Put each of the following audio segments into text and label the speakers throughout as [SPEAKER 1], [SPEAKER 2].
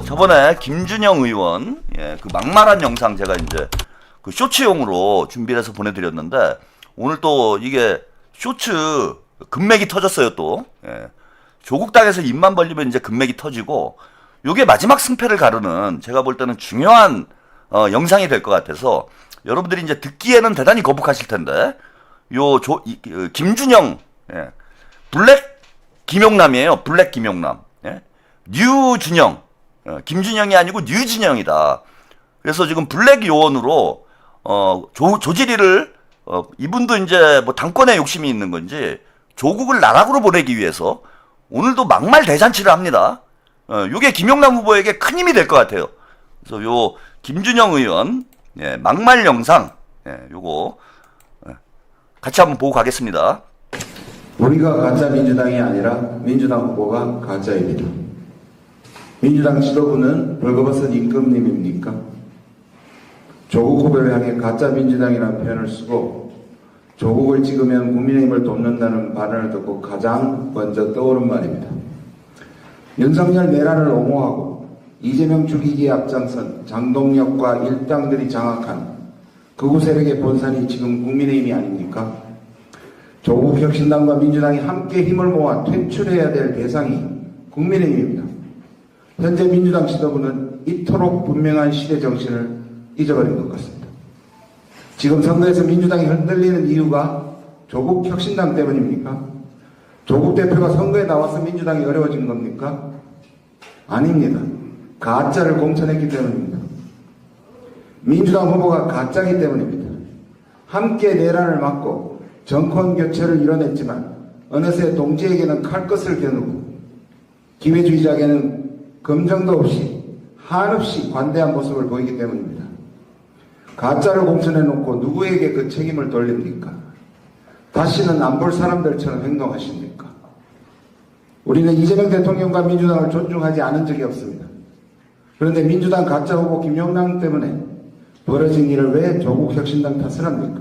[SPEAKER 1] 저번에 김준영 의원 그 막말한 영상 제가 이제 그 쇼츠용으로 준비를 해서 보내드렸는데 오늘 또 이게 쇼츠 금맥이 터졌어요 또. 조국 땅에서 입만 벌리면 이제 금맥이 터지고 요게 마지막 승패를 가르는 제가 볼 때는 중요한 영상이 될 것 같아서 여러분들이 이제 듣기에는 대단히 거북하실 텐데 김준영 블랙 김용남이에요. 블랙 김용남. 뉴준영. 김준영이 아니고 뉴준영이다. 그래서 지금 블랙 요원으로 조지리를 이분도 이제 뭐 당권에 욕심이 있는 건지 조국을 나락으로 보내기 위해서 오늘도 막말 대잔치를 합니다. 요게 김용남 후보에게 큰 힘이 될 것 같아요. 그래서 요 김준영 의원 막말 영상 요거 같이 한번 보고 가겠습니다.
[SPEAKER 2] 우리가 가짜 민주당이 아니라 민주당 후보가 가짜입니다. 민주당 지도부는 벌거벗은 임금님입니까? 조국 후보를 향해 가짜 민주당이라는 표현을 쓰고 조국을 찍으면 국민의힘을 돕는다는 발언을 듣고 가장 먼저 떠오른 말입니다. 윤석열 내란을 옹호하고 이재명 죽이기에 앞장선 장동혁과 일당들이 장악한 극우 세력의 본산이 지금 국민의힘이 아닙니까? 조국 혁신당과 민주당이 함께 힘을 모아 퇴출해야 될 대상이 국민의힘입니다. 현재 민주당 지도부는 이토록 분명한 시대 정신을 잊어버린 것 같습니다. 지금 선거에서 민주당이 흔들리는 이유가 조국 혁신당 때문입니까? 조국 대표가 선거에 나와서 민주당이 어려워진 겁니까? 아닙니다. 가짜를 공천했기 때문입니다. 민주당 후보가 가짜이기 때문입니다. 함께 내란을 막고 정권 교체를 이뤄냈지만 어느새 동지에게는 칼끝을 겨누고 기회주의자에게는 검증도 없이 한없이 관대한 모습을 보이기 때문입니다. 가짜를 공천해놓고 누구에게 그 책임을 돌립니까? 다시는 안 볼 사람들처럼 행동하십니까? 우리는 이재명 대통령과 민주당을 존중하지 않은 적이 없습니다. 그런데 민주당 가짜 후보 김용남 때문에 벌어진 일을 왜 조국 혁신당 탓을 합니까?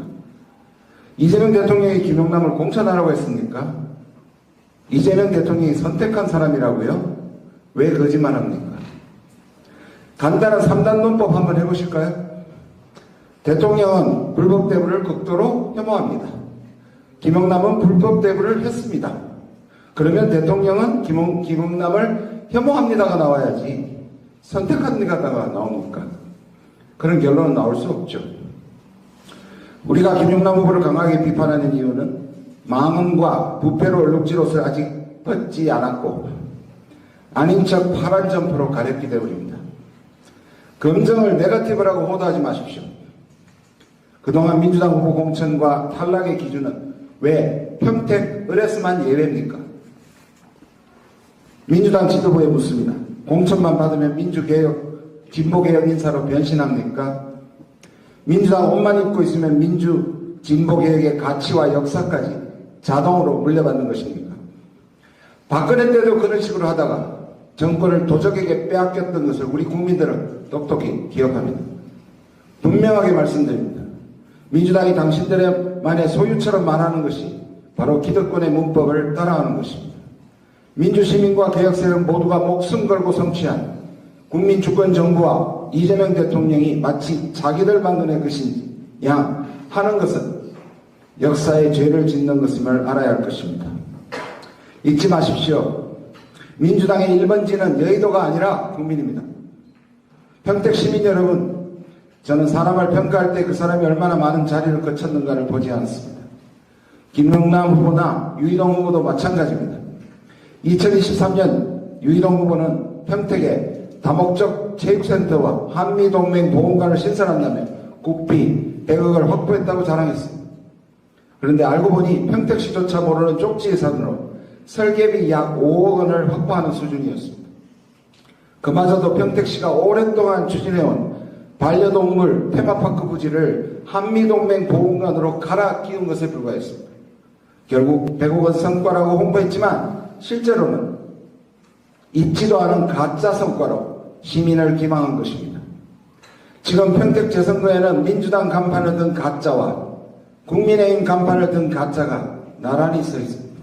[SPEAKER 2] 이재명 대통령이 김용남을 공천하라고 했습니까? 이재명 대통령이 선택한 사람이라고요? 왜 거짓말합니까? 간단한 3단 논법 한번 해보실까요? 대통령은 불법 대부를 극도로 혐오합니다. 김용남은 불법 대부를 했습니다. 그러면 대통령은 김용남을 혐오합니다가 나와야지 선택합니다가 나옵니까? 그런 결론은 나올 수 없죠. 우리가 김용남 후보를 강하게 비판하는 이유는 망언과 부패로 얼룩질 옷을 아직 벗지 않았고 아닌 척 파란 점퍼로 가렸기 때문입니다. 검증을 네거티브라고 호도하지 마십시오. 그동안 민주당 후보 공천과 탈락의 기준은 왜 평택 을에서만 예외입니까? 민주당 지도부에 묻습니다. 공천만 받으면 민주개혁, 진보개혁 인사로 변신합니까? 민주당 옷만 입고 있으면 민주, 진보개혁의 가치와 역사까지 자동으로 물려받는 것입니까? 박근혜 때도 그런 식으로 하다가 정권을 도적에게 빼앗겼던 것을 우리 국민들은 똑똑히 기억합니다. 분명하게 말씀드립니다. 민주당이 당신들만의 소유처럼 말하는 것이 바로 기득권의 문법을 따라하는 것입니다. 민주시민과 개혁세력 모두가 목숨 걸고 성취한 국민주권정부와 이재명 대통령이 마치 자기들 만드는 것인지 양 하는 것은 역사의 죄를 짓는 것임을 알아야 할 것입니다. 잊지 마십시오. 민주당의 1번지는 여의도가 아니라 국민입니다. 평택 시민 여러분, 저는 사람을 평가할 때 그 사람이 얼마나 많은 자리를 거쳤는가를 보지 않습니다. 김용남 후보나 유희동 후보도 마찬가지입니다. 2023년 유희동 후보는 평택에 다목적 체육센터와 한미동맹 보훈관을 신설한다며 국비 100억을 확보했다고 자랑했습니다. 그런데 알고 보니 평택시조차 모르는 쪽지 예산으로 설계비 약 5억 원을 확보하는 수준이었습니다. 그마저도 평택시가 오랫동안 추진해온 반려동물 테마파크 부지를 한미동맹 보훈관으로 갈아 끼운 것에 불과했습니다. 결국 100억 원 성과라고 홍보했지만 실제로는 있지도 않은 가짜 성과로 시민을 기망한 것입니다. 지금 평택 재선거에는 민주당 간판을 든 가짜와 국민의힘 간판을 든 가짜가 나란히 서 있습니다.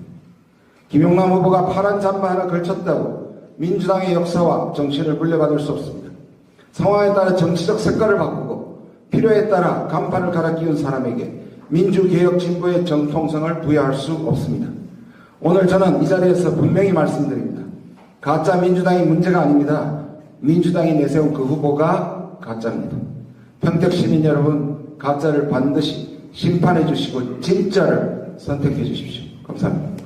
[SPEAKER 2] 김용남 후보가 파란 잠바 하나 걸쳤다고 민주당의 역사와 정신을 물려받을 수 없습니다. 상황에 따라 정치적 색깔을 바꾸고 필요에 따라 간판을 갈아 끼운 사람에게 민주개혁 진보의 정통성을 부여할 수 없습니다. 오늘 저는 이 자리에서 분명히 말씀드립니다. 가짜 민주당이 문제가 아닙니다. 민주당이 내세운 그 후보가 가짜입니다. 평택 시민 여러분, 가짜를 반드시 심판해 주시고 진짜를 선택해 주십시오. 감사합니다.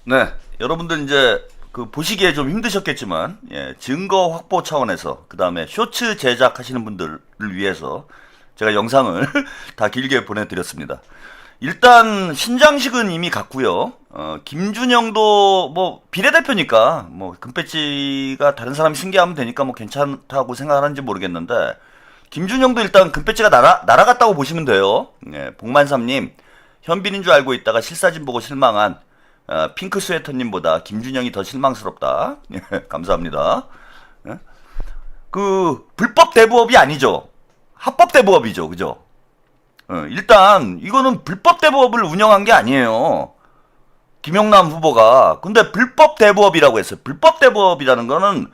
[SPEAKER 1] 네, 여러분들 이제 그 보시기에 좀 힘드셨겠지만, 예, 증거 확보 차원에서 그 다음에 쇼츠 제작하시는 분들을 위해서 제가 영상을 다 길게 보내드렸습니다. 일단 신장식은 이미 갔고요. 김준영도 뭐 비례대표니까 뭐 금배지가 다른 사람이 승계하면 되니까 뭐 괜찮다고 생각하는지 모르겠는데, 김준영도 일단 금배지가 날아갔다고 보시면 돼요. 예, 복만삼님, 현빈인 줄 알고 있다가 실사진 보고 실망한 핑크 스웨터님보다 김준영이 더 실망스럽다. 예, 감사합니다. 예? 그 불법 대부업이 아니죠. 합법 대부업이죠, 그죠? 일단 이거는 불법 대부업을 운영한 게 아니에요. 김영남 후보가. 근데 불법 대부업이라고 했어요. 불법 대부업이라는 거는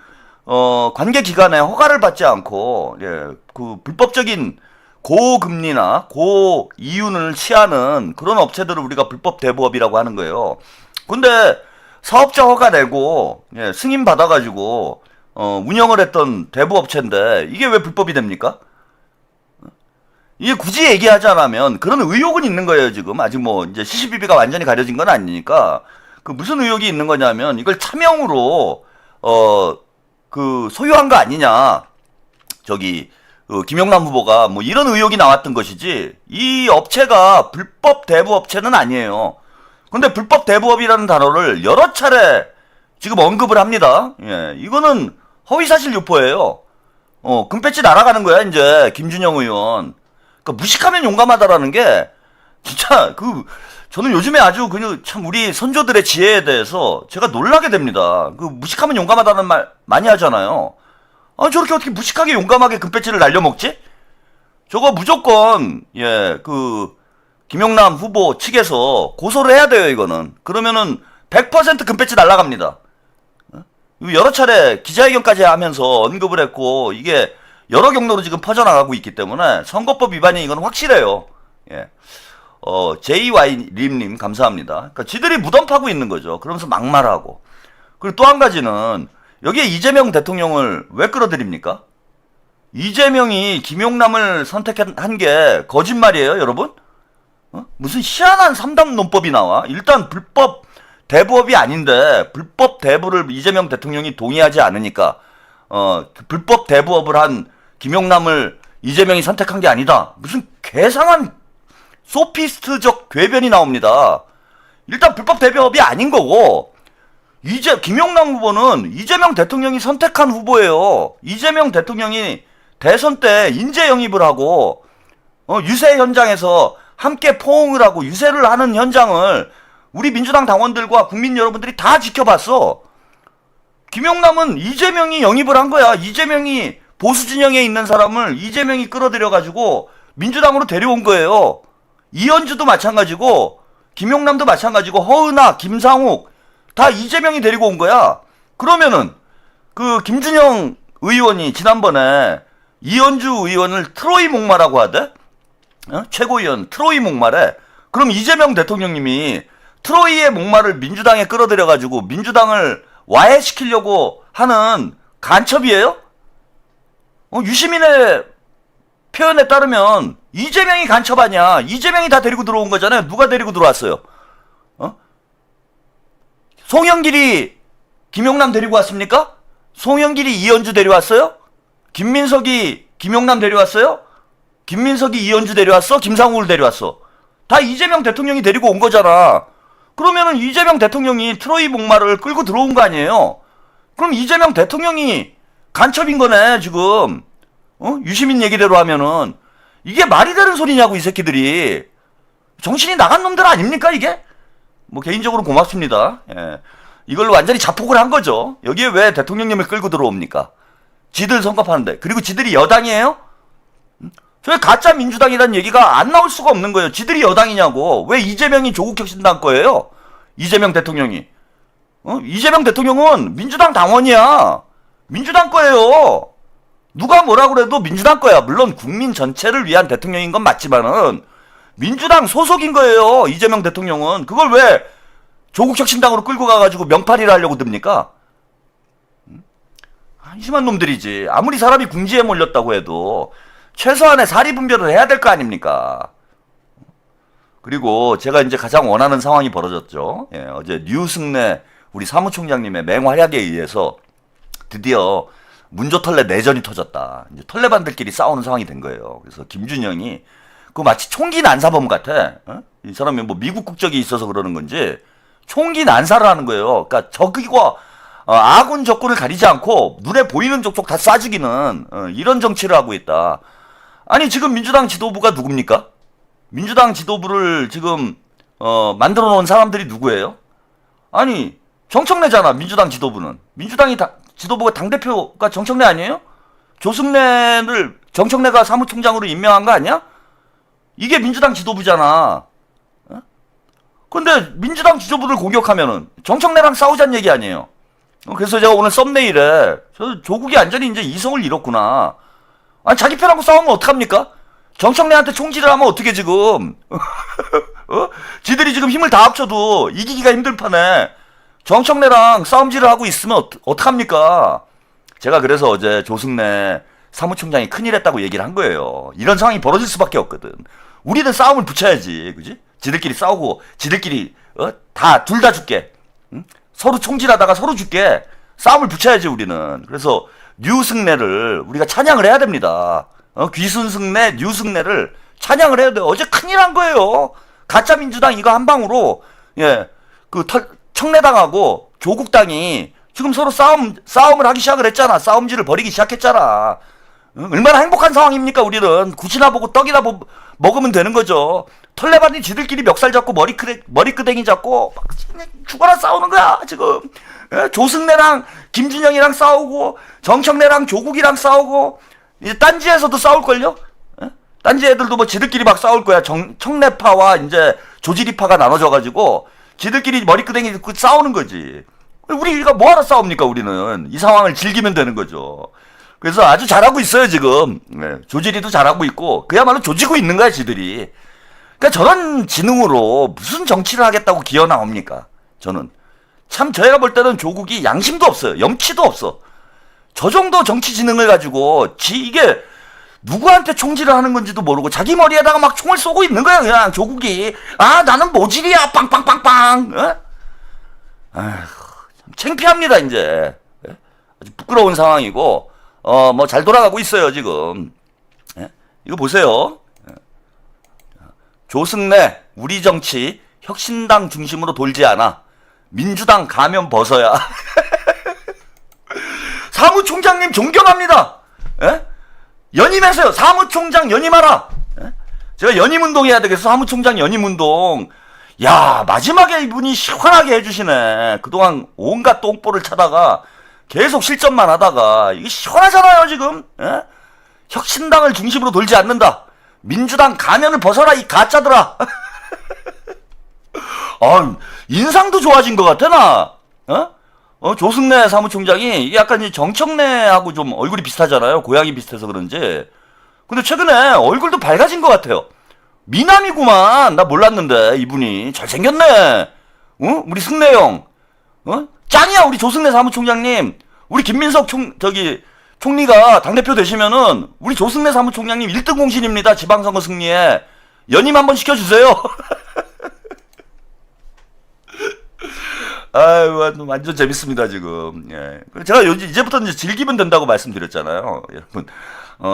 [SPEAKER 1] 관계 기관에 허가를 받지 않고, 예, 그 불법적인 고금리나 고이윤을 취하는 그런 업체들을 우리가 불법 대부업이라고 하는 거예요. 근데 사업자 허가 내고, 예, 승인 받아가지고 운영을 했던 대부업체인데 이게 왜 불법이 됩니까? 이게 굳이 얘기하지 않으면 그런 의혹은 있는 거예요, 지금. 아직 뭐 이제 시시비비가 완전히 가려진 건 아니니까. 그 무슨 의혹이 있는 거냐면 이걸 차명으로 그 소유한 거 아니냐. 저기 김영남 후보가 뭐 이런 의혹이 나왔던 것이지, 이 업체가 불법 대부업체는 아니에요. 근데 불법 대부업이라는 단어를 여러 차례 지금 언급을 합니다. 예, 이거는 허위사실 유포예요. 금배지 날아가는 거야, 이제 김준영 의원. 그러니까 무식하면 용감하다라는 게 진짜 저는 요즘에 아주 그냥 참 우리 선조들의 지혜에 대해서 제가 놀라게 됩니다. 그 무식하면 용감하다는 말 많이 하잖아요. 아, 저렇게 어떻게 무식하게 용감하게 금배지를 날려먹지? 저거 무조건, 예, 김영남 후보 측에서 고소를 해야 돼요, 이거는. 그러면은 100% 금배지 날아갑니다. 여러 차례 기자회견까지 하면서 언급을 했고, 이게 여러 경로로 지금 퍼져나가고 있기 때문에 선거법 위반이 이건 확실해요. 예. JY림님 감사합니다. 그러니까 지들이 무덤 파고 있는 거죠. 그러면서 막말하고. 그리고 또 한 가지는 여기에 이재명 대통령을 왜 끌어들입니까? 이재명이 김용남을 선택한 게 거짓말이에요, 여러분? 무슨 희한한 3담 논법이 나와. 일단 불법 대부업이 아닌데 불법 대부를 이재명 대통령이 동의하지 않으니까 불법 대부업을 한 김용남을 이재명이 선택한 게 아니다. 무슨 괴상한 소피스트적 궤변이 나옵니다. 일단 불법 대부업이 아닌 거고, 김용남 후보는 이재명 대통령이 선택한 후보예요. 이재명 대통령이 대선 때 인재 영입을 하고 유세 현장에서 함께 포옹을 하고 유세를 하는 현장을 우리 민주당 당원들과 국민 여러분들이 다 지켜봤어. 김용남은 이재명이 영입을 한 거야. 이재명이 보수 진영에 있는 사람을 이재명이 끌어들여가지고 민주당으로 데려온 거예요. 이현주도 마찬가지고 김용남도 마찬가지고 허은하, 김상욱 다 이재명이 데리고 온 거야. 그러면은 김준영 의원이 지난번에 이현주 의원을 트로이 목마라고 하대? 최고위원 트로이 목마래. 그럼 이재명 대통령님이 트로이의 목마를 민주당에 끌어들여가지고 민주당을 와해시키려고 하는 간첩이에요? 유시민의 표현에 따르면 이재명이 간첩 아니야. 이재명이 다 데리고 들어온 거잖아요. 누가 데리고 들어왔어요? 송영길이 김용남 데리고 왔습니까? 송영길이 이현주 데려왔어요? 김민석이 김용남 데려왔어요? 김민석이 이현주 데려왔어? 김상욱을 데려왔어? 다 이재명 대통령이 데리고 온 거잖아. 그러면은 이재명 대통령이 트로이 목마를 끌고 들어온 거 아니에요? 그럼 이재명 대통령이 간첩인 거네, 지금. 유시민 얘기대로 하면은. 이게 말이 되는 소리냐고, 이 새끼들이. 정신이 나간 놈들 아닙니까, 이게? 뭐, 개인적으로 고맙습니다. 예. 이걸로 완전히 자폭을 한 거죠. 여기에 왜 대통령님을 끌고 들어옵니까? 지들 선거하는데. 그리고 지들이 여당이에요? 저희 가짜 민주당이라는 얘기가 안 나올 수가 없는 거예요. 지들이 여당이냐고. 왜 이재명이 조국혁신당 거예요? 이재명 대통령이. 이재명 대통령은 민주당 당원이야. 민주당 거예요. 누가 뭐라 그래도 민주당 거야. 물론 국민 전체를 위한 대통령인 건 맞지만은 민주당 소속인 거예요. 이재명 대통령은. 그걸 왜 조국혁신당으로 끌고 가가지고 명팔이를 하려고 듭니까? 한심한 놈들이지. 아무리 사람이 궁지에 몰렸다고 해도 최소한의 사리 분별을 해야 될 거 아닙니까? 그리고 제가 이제 가장 원하는 상황이 벌어졌죠. 예, 어제 류승래 우리 사무총장님의 맹활약에 의해서 드디어 문조털레 내전이 터졌다. 이제 털레반들끼리 싸우는 상황이 된 거예요. 그래서 김준영이 그 마치 총기 난사범 같아. 이 사람이 뭐 미국 국적이 있어서 그러는 건지 총기 난사를 하는 거예요. 그러니까 적과 아군 적군을 가리지 않고 눈에 보이는 족족 다 쏴 죽이는 이런 정치를 하고 있다. 아니 지금 민주당 지도부가 누굽니까? 민주당 지도부를 지금 만들어 놓은 사람들이 누구예요? 아니 정청래잖아. 민주당 지도부는. 지도부가 당대표가 정청래 아니에요? 조승래를 정청래가 사무총장으로 임명한 거 아니야? 이게 민주당 지도부잖아. 근데 민주당 지도부를 공격하면은 정청래랑 싸우자는 얘기 아니에요. 그래서 제가 오늘 썸네일에 조국이 완전히 이제 이성을 잃었구나. 아니 자기 편하고 싸우면 어떡합니까? 정청래한테 총질을 하면 어떻게 지금 지들이 지금 힘을 다 합쳐도 이기기가 힘들 판에 정청래랑 싸움질을 하고 있으면 어떡합니까? 제가 그래서 어제 조승래 사무총장이 큰일 했다고 얘기를 한 거예요. 이런 상황이 벌어질 수밖에 없거든. 우리는 싸움을 붙여야지. 그지? 지들끼리 싸우고 지들끼리 둘 다 죽게. 응? 서로 총질하다가 서로 죽게. 싸움을 붙여야지 우리는. 그래서 류승래를 우리가 찬양을 해야 됩니다. 귀순승래, 류승래를 찬양을 해야 돼요. 어제 큰일 한 거예요. 가짜 민주당 이거 한 방으로 청래당하고 조국당이 지금 서로 싸움을 하기 시작을 했잖아. 싸움질을 벌이기 시작했잖아. 얼마나 행복한 상황입니까? 우리는 굿이나 보고 떡이나 먹으면 되는 거죠. 털레반이 지들끼리 멱살 잡고 머리끄댕이 잡고 막 죽어라 싸우는 거야 지금. 조승래랑 김준영이랑 싸우고 정청래랑 조국이랑 싸우고 이제 딴지에서도 싸울걸요? 딴지 애들도 뭐 지들끼리 막 싸울 거야. 청래파와 이제 조지리파가 나눠져가지고 지들끼리 머리끄댕이 듣고 싸우는 거지. 우리가 뭐하러 싸웁니까? 우리는 이 상황을 즐기면 되는 거죠. 그래서 아주 잘하고 있어요 지금. 조지리도 잘하고 있고 그야말로 조지고 있는 거야 지들이. 그러니까 저런 지능으로 무슨 정치를 하겠다고 기어 나옵니까? 저는 참 저희가 볼 때는 조국이 양심도 없어요. 염치도 없어. 저 정도 정치 지능을 가지고 이게 누구한테 총질을 하는 건지도 모르고 자기 머리에다가 막 총을 쏘고 있는 거야 그냥 조국이. 아 나는 모질이야 빵빵빵빵. 아휴 참 창피합니다 이제. 아주 부끄러운 상황이고 뭐 잘 돌아가고 있어요 지금. 이거 보세요. 조승래 우리 정치 혁신당 중심으로 돌지 않아. 민주당 가면 벗어야. 사무총장님 존경합니다. 연임하세요. 사무총장 연임하라. 제가 연임운동 해야 되겠어. 사무총장 연임운동. 야 마지막에 이분이 시원하게 해주시네. 그동안 온갖 똥볼을 차다가 계속 실전만 하다가 이게 시원하잖아요 지금. 혁신당을 중심으로 돌지 않는다. 민주당 가면을 벗어라 이 가짜들아. 인상도 좋아진 것 같아 나. 조승래 사무총장이 이게 약간 이제 정청래하고 좀 얼굴이 비슷하잖아요. 고양이 비슷해서 그런지. 근데 최근에 얼굴도 밝아진 것 같아요. 미남이구만. 나 몰랐는데 이분이 잘생겼네. 우리 승래 형. 짱이야 우리 조승래 사무총장님. 우리 김민석 총리가 당대표 되시면은 우리 조승래 사무총장님 1등 공신입니다. 지방선거 승리에. 연임 한번 시켜주세요. 아유, 완전 재밌습니다, 지금. 예. 제가 이제부터 이제 즐기면 된다고 말씀드렸잖아요. 여러분.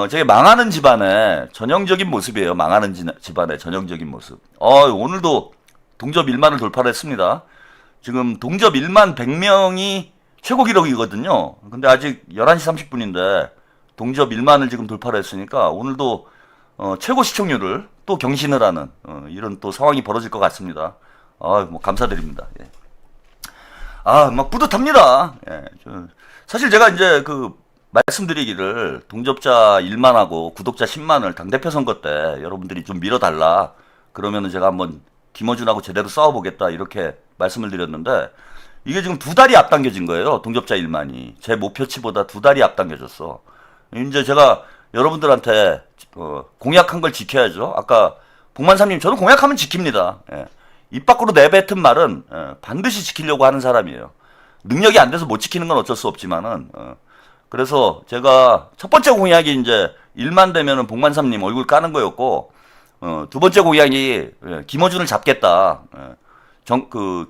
[SPEAKER 1] 제가 망하는 집안의 전형적인 모습이에요. 망하는 집안의 전형적인 모습. 오늘도 동접 1만을 돌파를 했습니다. 지금 동접 1만 100명이 최고 기록이거든요. 근데 아직 11시 30분인데 동접 1만을 지금 돌파를 했으니까 오늘도 최고 시청률을 또 경신을 하는 이런 또 상황이 벌어질 것 같습니다. 뭐 감사드립니다. 예. 막 뿌듯합니다. 예. 사실 제가 이제 말씀드리기를 동접자 1만하고 구독자 10만을 당대표 선거 때 여러분들이 좀 밀어달라. 그러면은 제가 한번 김어준하고 제대로 싸워보겠다. 이렇게 말씀을 드렸는데 이게 지금 2달이 앞당겨진 거예요. 동접자 1만이. 제 목표치보다 2달이 앞당겨졌어. 이제 제가 여러분들한테 공약한 걸 지켜야죠. 아까 복만삼님, 저는 공약하면 지킵니다. 예. 입 밖으로 내뱉은 말은 반드시 지키려고 하는 사람이에요. 능력이 안 돼서 못 지키는 건 어쩔 수 없지만은 그래서 제가 첫 번째 공약이 이제 1만 되면은 복만삼님 얼굴 까는 거였고, 두 번째 공약이 김어준을 잡겠다.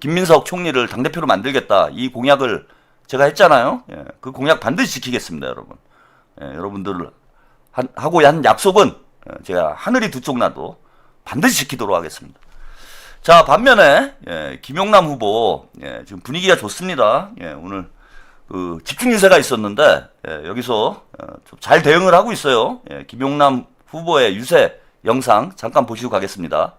[SPEAKER 1] 김민석 총리를 당대표로 만들겠다. 이 공약을 제가 했잖아요. 예, 그 공약 반드시 지키겠습니다, 여러분. 예, 여러분들 하고 한 약속은 제가 하늘이 두 쪽 나도 반드시 지키도록 하겠습니다. 자, 반면에 김용남 후보 지금 분위기가 좋습니다. 오늘 집중 유세가 있었는데 여기서 좀 잘 대응을 하고 있어요. 김용남 후보의 유세 영상 잠깐 보시고 가겠습니다.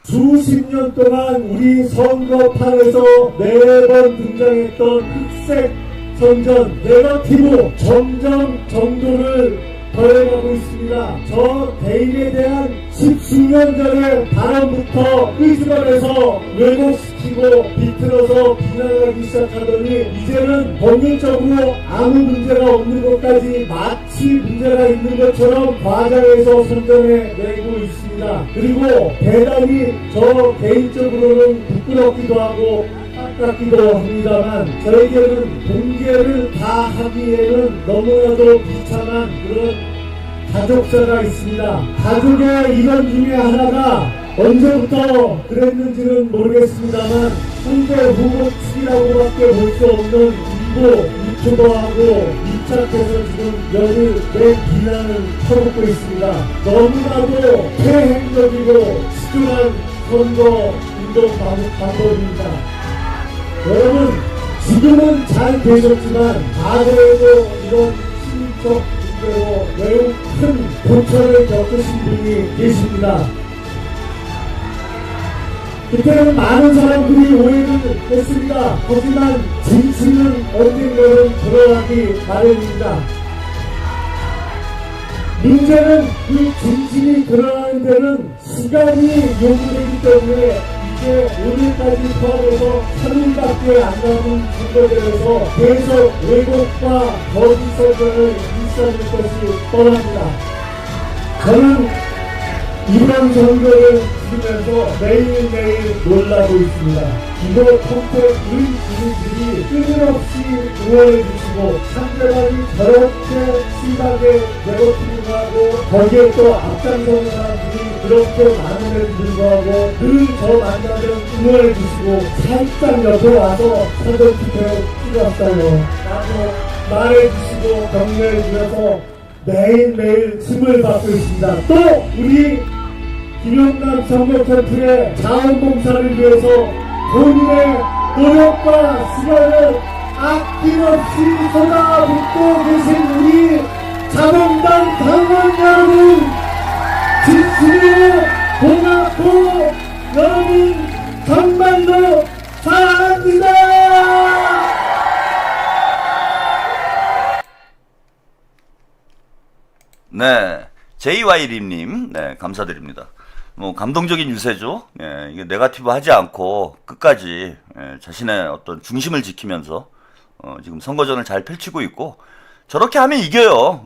[SPEAKER 3] 수십 년 동안 우리 선거판에서 매번 등장했던 흑색 선전 네거티브 점점 정도를 더해가고 있습니다. 저 대인에 대한 10수년 전의 발언부터 끄집어내서 왜곡시키고 비틀어서 비난하기 시작하더니 이제는 법률적으로 아무 문제가 없는 것까지 마치 문제가 있는 것처럼 과장해서 선전해내고 있습니다. 그리고 대단히 저 개인적으로는 부끄럽기도 하고 안타깝기도 합니다만 저에게는 공개를 다 하기에는 너무나도 비참한 그런 가족사가 있습니다. 가족의 일원 중에 하나가 언제부터 그랬는지는 모르겠습니다만 상대 후보 측이라고밖에 볼 수 없는 일부 유튜버하고 밀착해서 지금 열을 내 비난을 퍼붓고 있습니다. 너무나도 폐행적이고 시급한 선거 운동 방법입니다. 여러분, 지금은 잘 되셨지만 과거에도 이런 심리적 문제로 매우 큰 고초를 겪으신 분이 계십니다. 그때는 많은 사람들이 오해를 했습니다. 하지만 진실은 언젠가는 드러나기 마련입니다. 문제는 그 진실이 드러나는 데는 시간이 요구되기 때문에 이제 오늘까지 포함해서 3일밖에 안 남은 선거대에서 계속 왜곡과 거짓 선전을 일삼을 것이 뻔합니다. 저는 이번 선거를 치르면서 매일매일 놀라고 있습니다. 이거 통태 의인들이 끊임없이 응원해주시고 상대방이 저렇게 심하게 네거티브하고 거기에 또 앞장서는 사람들이 그렇게 많음에도 불구하고 늘 저 만나면 응원해주시고 살짝 옆에 와서 선거 투표에 찍었어요 라고 말해주시고 격려해주면서 매일매일 힘을 받고 있습니다. 또 우리 김용남 선거 캠프의 자원봉사를 위해서 본인의 노력과 시간을 아낌없이 쏟아붓고 계신 우리 자동당 당원 여러분, 진심으로 고맙고 여러분 정말로 사랑합니다.
[SPEAKER 1] 네, JY림님, 네, 감사드립니다. 뭐 감동적인 유세죠. 이게 네거티브 하지 않고 끝까지 자신의 어떤 중심을 지키면서 지금 선거전을 잘 펼치고 있고, 저렇게 하면 이겨요.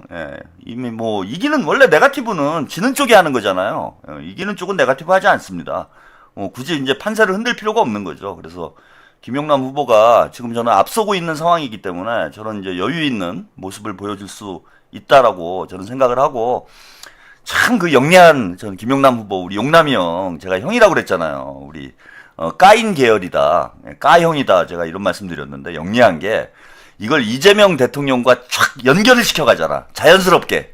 [SPEAKER 1] 이미 뭐 이기는, 원래 네거티브는 지는 쪽이 하는 거잖아요. 이기는 쪽은 네거티브 하지 않습니다. 굳이 이제 판세를 흔들 필요가 없는 거죠. 그래서 김용남 후보가 지금 저는 앞서고 있는 상황이기 때문에 저는 이제 여유 있는 모습을 보여줄 수 있다라고 저는 생각을 하고, 참 그 영리한 저는 김용남 후보, 우리 용남이 형, 제가 형이라고 그랬잖아요. 우리 까인 계열이다, 까형이다, 제가 이런 말씀드렸는데, 영리한 게 이걸 이재명 대통령과 촥 연결을 시켜가잖아, 자연스럽게.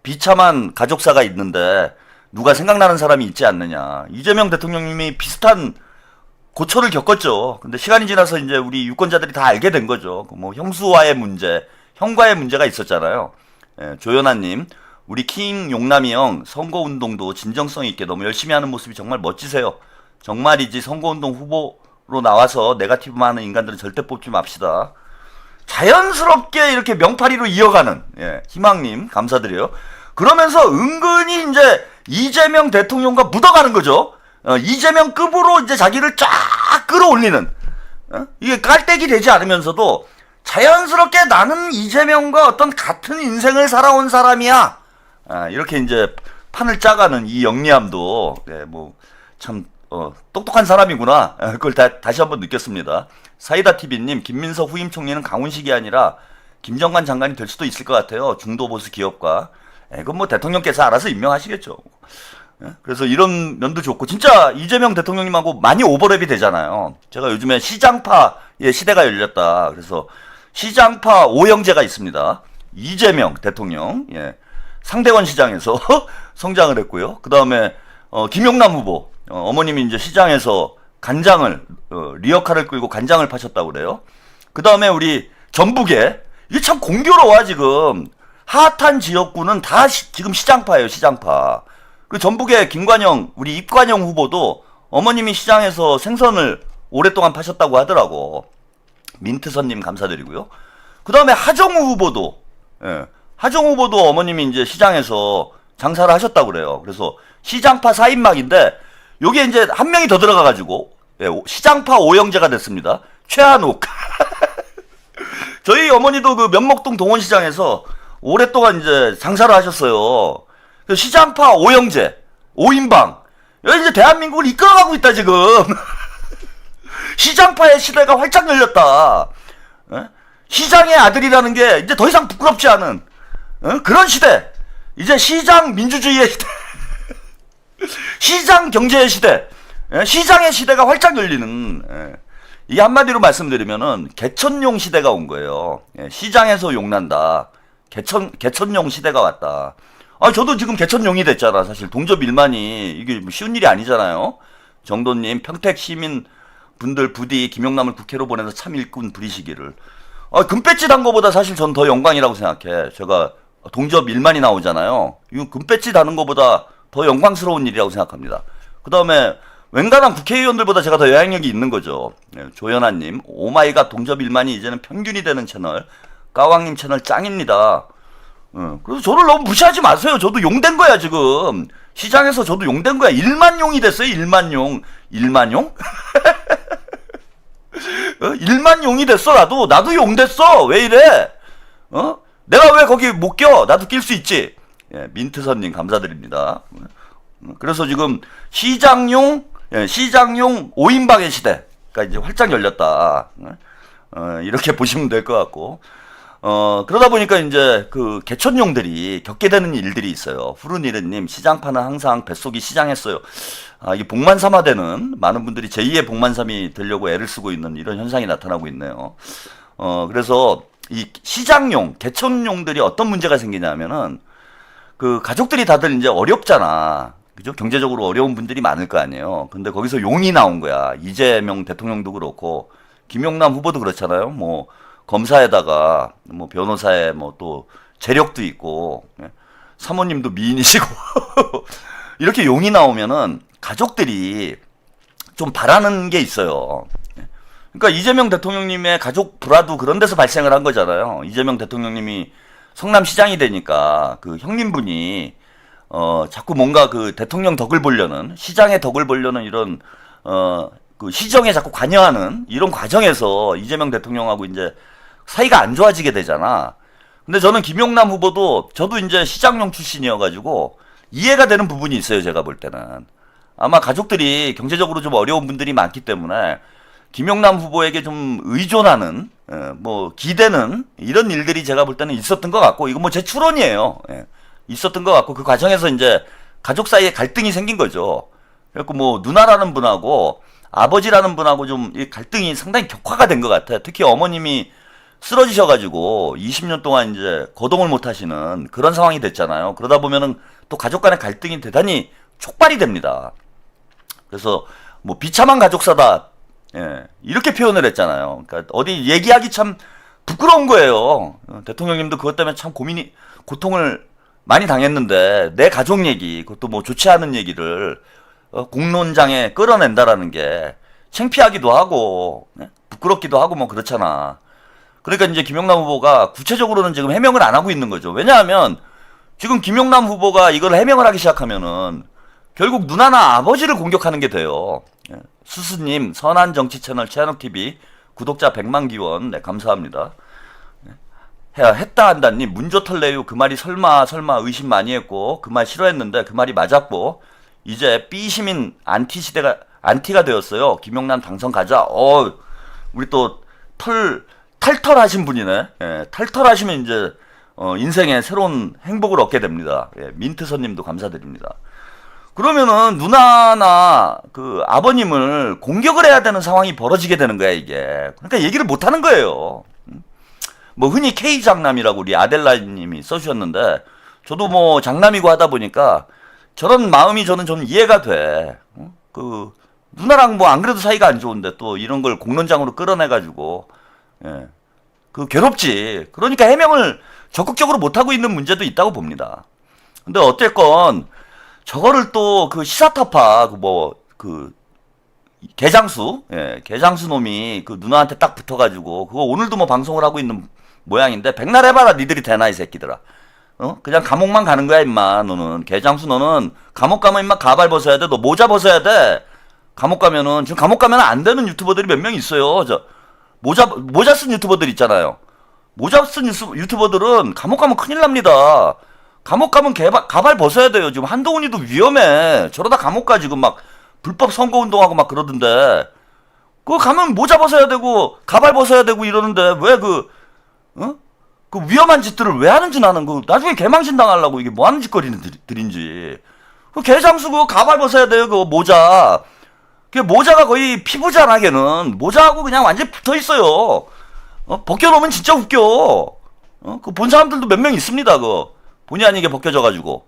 [SPEAKER 1] 비참한 가족사가 있는데 누가 생각나는 사람이 있지 않느냐. 이재명 대통령님이 비슷한 고초를 겪었죠. 근데 시간이 지나서 이제 우리 유권자들이 다 알게 된 거죠. 뭐 형수와의 문제, 형과의 문제가 있었잖아요. 조연아님, 우리 킹 용남이 형 선거운동도 진정성 있게 너무 열심히 하는 모습이 정말 멋지세요. 정말이지 선거운동 후보로 나와서 네거티브만 하는 인간들은 절대 뽑지 맙시다. 자연스럽게 이렇게 명파리로 이어가는 희망님 감사드려요. 그러면서 은근히 이제 이재명 대통령과 묻어가는 거죠. 이재명급으로 이제 자기를 쫙 끌어올리는, 이게 깔때기 되지 않으면서도 자연스럽게 나는 이재명과 어떤 같은 인생을 살아온 사람이야. 이렇게 이제 판을 짜가는 이 영리함도 참 똑똑한 사람이구나. 그걸 다시 한번 느꼈습니다. 사이다TV님, 김민석 후임 총리는 강훈식이 아니라 김정관 장관이 될 수도 있을 것 같아요. 중도 보수 기업가. 그건 뭐 대통령께서 알아서 임명하시겠죠. 그래서 이런 면도 좋고, 진짜 이재명 대통령님하고 많이 오버랩이 되잖아요. 제가 요즘에 시장파의 시대가 열렸다. 그래서 시장파 오형제가 있습니다. 이재명 대통령, 상대원 시장에서 성장을 했고요. 그 다음에 김용남 후보, 어머님이 이제 시장에서 간장을 리어카를 끌고 간장을 파셨다고 그래요. 그 다음에 우리 전북에, 이게 참 공교로워. 지금 핫한 지역구는 다 지금 시장파예요. 시장파. 그 전북의 김관영, 우리 입관영 후보도 어머님이 시장에서 생선을 오랫동안 파셨다고 하더라고. 민트선님 감사드리고요. 그 다음에 하정우 후보도, 하정우 후보도 어머님이 이제 시장에서 장사를 하셨다고 그래요. 그래서 시장파 4인막인데, 요게 이제 한 명이 더 들어가가지고, 시장파 오형제가 됐습니다. 최한욱. 저희 어머니도 그 면목동 동원시장에서 오랫동안 이제 장사를 하셨어요. 시장파 오형제, 5인방. 여기 이제 대한민국을 이끌어가고 있다, 지금. 시장파의 시대가 활짝 열렸다. 시장의 아들이라는 게 이제 더 이상 부끄럽지 않은 그런 시대. 이제 시장 민주주의의 시대. 시장 경제의 시대. 시장의 시대가 활짝 열리는. 이게 한마디로 말씀드리면은 개천용 시대가 온 거예요. 시장에서 용난다. 개천용 시대가 왔다. 저도 지금 개천용이 됐잖아. 사실 동접 1만이 이게 쉬운 일이 아니잖아요. 정도님, 평택 시민 분들 부디 김용남을 국회로 보내서 참 일꾼 부리시기를. 금배지 단 거보다 사실 전 더 영광이라고 생각해. 제가 동접 1만이 나오잖아요. 이거 금배지 다는 거보다 더 영광스러운 일이라고 생각합니다. 그 다음에 웬간한 국회의원들보다 제가 더 영향력이 있는 거죠. 조연아님, 오마이갓 동접 1만이 이제는 평균이 되는 채널. 까왕님 채널 짱입니다. 그래서 저를 너무 무시하지 마세요. 저도 용된 거야, 지금. 시장에서 저도 용된 거야. 1만 용이 됐어요, 1만 용. 1만 용? 1만 용이 됐어, 나도 용 됐어. 왜 이래? 내가 왜 거기 못 껴? 나도 낄 수 있지. 민트선님 감사드립니다. 그래서 지금 시장용 5인방의 시대가 이제 활짝 열렸다. 이렇게 보시면 될 것 같고. 그러다 보니까 이제 그 개천용들이 겪게 되는 일들이 있어요. 푸른이르님, 시장파는 항상 뱃속이 시장했어요. 이게 복만삼화되는, 많은 분들이 제2의 복만삼이 되려고 애를 쓰고 있는 이런 현상이 나타나고 있네요. 그래서 이 시장용, 개천용들이 어떤 문제가 생기냐면은, 그 가족들이 다들 이제 어렵잖아. 그죠? 경제적으로 어려운 분들이 많을 거 아니에요. 근데 거기서 용이 나온 거야. 이재명 대통령도 그렇고, 김용남 후보도 그렇잖아요. 뭐, 검사에다가, 뭐, 변호사에 뭐 또 재력도 있고, 사모님도 미인이시고, 이렇게 용이 나오면은 가족들이 좀 바라는 게 있어요. 그러니까 이재명 대통령님의 가족 불화도 그런 데서 발생을 한 거잖아요. 이재명 대통령님이 성남시장이 되니까 그 형님분이 자꾸 뭔가 그 대통령 덕을 보려는, 시장의 덕을 보려는 이런 그 시정에 자꾸 관여하는 이런 과정에서 이재명 대통령하고 이제 사이가 안 좋아지게 되잖아. 근데 저는 김용남 후보도, 저도 이제 시장용 출신이어가지고 이해가 되는 부분이 있어요. 제가 볼 때는 아마 가족들이 경제적으로 좀 어려운 분들이 많기 때문에 김용남 후보에게 좀 의존하는, 뭐 기대는 이런 일들이 제가 볼 때는 있었던 것 같고, 이건 뭐 제 추론이에요. 있었던 것 같고, 그 과정에서 이제 가족 사이에 갈등이 생긴 거죠. 그래갖고 뭐 누나라는 분하고 아버지라는 분하고 좀 이 갈등이 상당히 격화가 된 것 같아요. 특히 어머님이 쓰러지셔가지고 20년 동안 이제 거동을 못 하시는 그런 상황이 됐잖아요. 그러다 보면은 또 가족 간의 갈등이 대단히 촉발이 됩니다. 그래서 뭐 비참한 가족사다, 이렇게 표현을 했잖아요. 그러니까 어디 얘기하기 참 부끄러운 거예요. 대통령님도 그것 때문에 참 고통을 많이 당했는데, 내 가족 얘기, 그것도 뭐 좋지 않은 얘기를 공론장에 끌어낸다라는 게 창피하기도 하고, 부끄럽기도 하고 뭐 그렇잖아. 그러니까 이제 김용남 후보가 구체적으로는 지금 해명을 안 하고 있는 거죠. 왜냐하면 지금 김용남 후보가 이걸 해명을 하기 시작하면은 결국 누나나 아버지를 공격하는 게 돼요. 수수님, 선한 정치 채널 최한욱TV 구독자 100만 기원, 네, 감사합니다. 했다 한다님, 문조털레유 그 말이 설마 의심 많이 했고, 그 말 싫어했는데 그 말이 맞았고, 이제 B시민 안티가 되었어요. 김용남 당선 가자. 우리 또 탈털하신 분이네. 예, 탈털하시면 이제 인생에 새로운 행복을 얻게 됩니다. 예, 민트선님도 감사드립니다. 그러면은 누나나 그 아버님을 공격을 해야 되는 상황이 벌어지게 되는 거야, 이게. 그러니까 얘기를 못 하는 거예요. 뭐 흔히 K 장남이라고 우리 아델라님이 써주셨는데, 저도 뭐 장남이고 하다 보니까 저런 마음이 저는 좀 이해가 돼. 그 누나랑 뭐 안 그래도 사이가 안 좋은데 또 이런 걸 공론장으로 끌어내가지고, 예, 그 괴롭지. 그러니까 해명을 적극적으로 못 하고 있는 문제도 있다고 봅니다. 근데 어쨌건 저거를 또 그 시사타파 그 개장수, 예, 개장수 놈이 그 누나한테 딱 붙어가지고 그거 오늘도 뭐 방송을 하고 있는 모양인데, 백날 해봐라 니들이 되나 이 새끼들아. 그냥 감옥만 가는 거야 임마. 너는 개장수, 너는 감옥 가면 임마 가발 벗어야 돼. 너 모자 벗어야 돼. 감옥 가면은. 지금 감옥 가면 안 되는 유튜버들이 몇 명 있어요. 저 모자 쓴 유튜버들 있잖아요. 모자 쓴 유튜버들은 감옥 가면 큰일 납니다. 감옥 가면 가발 벗어야 돼요. 지금 한동훈이도 위험해. 저러다 감옥 가. 지금 막 불법 선거운동하고 막 그러던데, 그거 가면 모자 벗어야 되고 가발 벗어야 되고 이러는데 왜 그 위험한 짓들을 왜 하는지, 나는 그 나중에 개망신 당하려고 이게 뭐 하는 짓거리들인지. 그 개장수 그거 가발 벗어야 돼요. 그 모자. 그 모자가 거의 피부잖아. 걔는 모자하고 그냥 완전히 붙어 있어요. 벗겨놓으면 진짜 웃겨. 그 본 사람들도 몇 명 있습니다. 그 본의 아니게 벗겨져가지고.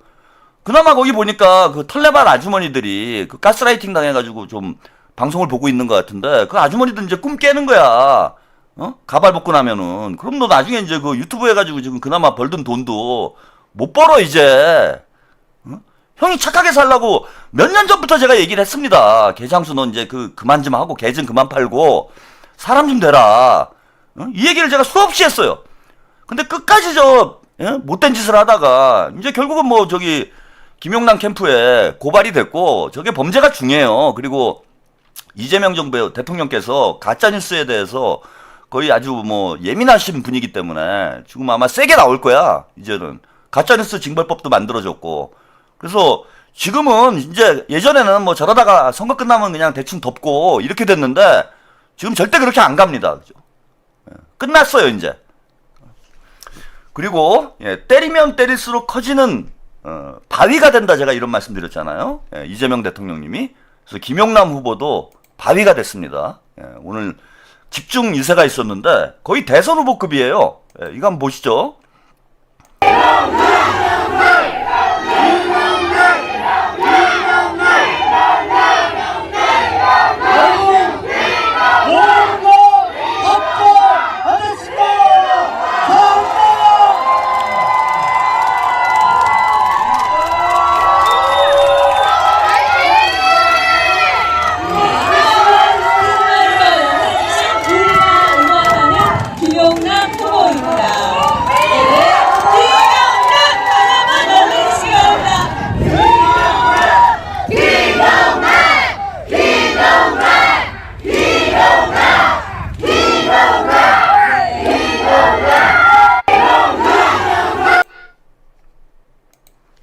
[SPEAKER 1] 그나마 거기 보니까 그 털레발 아주머니들이 그 가스라이팅 당해가지고 좀 방송을 보고 있는 것 같은데, 그 아주머니들 이제 꿈 깨는 거야. 가발 벗고 나면은. 그럼 너 나중에 이제 그 유튜브 해가지고 지금 그나마 벌든 돈도 못 벌어 이제. 형이 착하게 살라고 몇 년 전부터 제가 얘기를 했습니다. 개장수 너 이제 그만 좀 하고 개 좀 그만 팔고 사람 좀 되라. 이 얘기를 제가 수없이 했어요. 근데 끝까지 못된 짓을 하다가 이제 결국은 뭐 저기 김용남 캠프에 고발이 됐고, 저게 범죄가 중요해요. 그리고 이재명 정부 대통령께서 가짜뉴스에 대해서 거의 아주 뭐 예민하신 분이기 때문에 지금 아마 세게 나올 거야. 이제는 가짜뉴스 징벌법도 만들어졌고, 그래서 지금은 이제 예전에는 뭐 저러다가 선거 끝나면 그냥 대충 덮고 이렇게 됐는데, 지금 절대 그렇게 안 갑니다. 그죠? 끝났어요 이제. 그리고 때리면 때릴수록 커지는 바위가 된다, 제가 이런 말씀 드렸잖아요. 이재명 대통령님이. 그래서 김용남 후보도 바위가 됐습니다. 오늘 집중 유세가 있었는데 거의 대선 후보급이에요. 이거 한번 보시죠.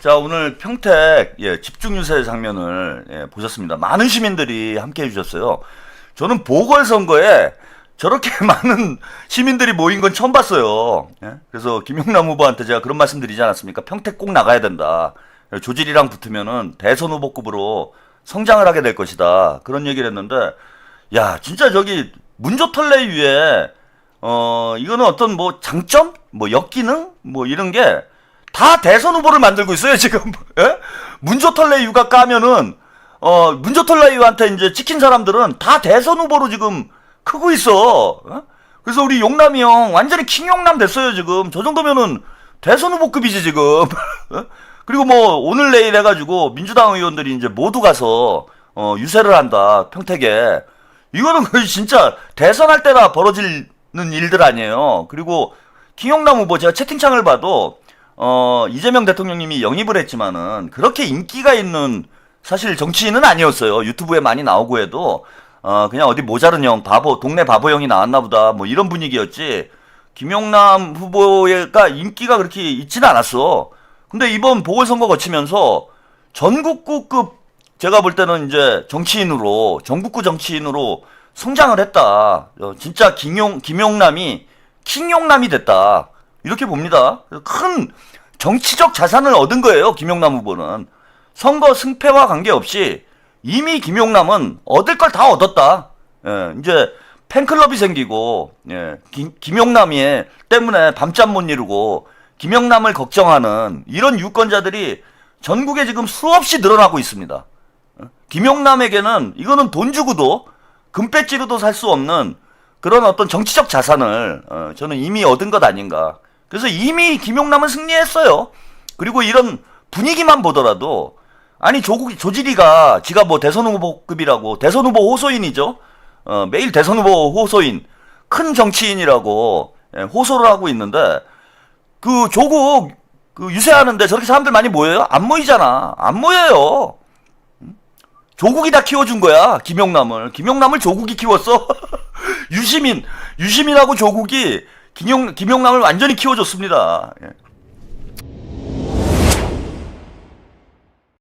[SPEAKER 1] 자, 오늘 평택 집중유세 장면을 보셨습니다. 많은 시민들이 함께 해주셨어요. 저는 보궐선거에 저렇게 많은 시민들이 모인 건 처음 봤어요. 그래서 김용남 후보한테 제가 그런 말씀 드리지 않았습니까? 평택 꼭 나가야 된다. 조질이랑 붙으면은 대선 후보급으로 성장을 하게 될 것이다. 그런 얘기를 했는데, 야, 진짜 저기 문조털레유에 이거는 어떤 뭐 장점, 뭐 역기능, 뭐 이런 게 다 대선 후보를 만들고 있어요 지금. 문조털레유가 까면은 문조털레유한테 이제 찍힌 사람들은 다 대선 후보로 지금 크고 있어. 그래서 우리 용남이 형 완전히 킹용남 됐어요 지금. 저 정도면은 대선 후보급이지 지금. 그리고 뭐 오늘 내일 해가지고 민주당 의원들이 이제 모두 가서 유세를 한다 평택에. 이거는 거의 진짜 대선할 때나 벌어지는 일들 아니에요. 그리고 킹용남 후보 제가 채팅창을 봐도 이재명 대통령님이 영입을 했지만은 그렇게 인기가 있는 사실 정치인은 아니었어요. 유튜브에 많이 나오고 해도 그냥 어디 모자른 형, 바보, 동네 바보 형이 나왔나 보다. 뭐 이런 분위기였지. 김용남 후보가 인기가 그렇게 있지는 않았어. 근데 이번 보궐선거 거치면서 전국구급 제가 볼 때는 이제 정치인으로, 전국구 정치인으로 성장을 했다. 진짜 김용남이 킹용남이 됐다. 이렇게 봅니다. 큰 정치적 자산을 얻은 거예요. 김용남 후보는. 선거 승패와 관계없이 이미 김용남은 얻을 걸 다 얻었다. 예, 이제 팬클럽이 생기고, 예, 김용남이 때문에 밤잠 못 이루고 김용남을 걱정하는 이런 유권자들이 전국에 지금 수없이 늘어나고 있습니다. 김용남에게는 이거는 돈 주고도 금배지로도 살 수 없는 그런 어떤 정치적 자산을 저는 이미 얻은 것 아닌가. 그래서 이미 김용남은 승리했어요. 그리고 이런 분위기만 보더라도 아니 조지리가 지가 뭐 대선 후보급이라고 대선 후보 호소인이죠. 매일 대선 후보 호소인 큰 정치인이라고 호소를 하고 있는데 그 조국 그 유세하는데 저렇게 사람들 많이 모여요? 안 모이잖아. 안 모여요. 조국이 다 키워준 거야. 김용남을 조국이 키웠어. 유시민하고 조국이 김용남을 완전히 키워줬습니다. 예.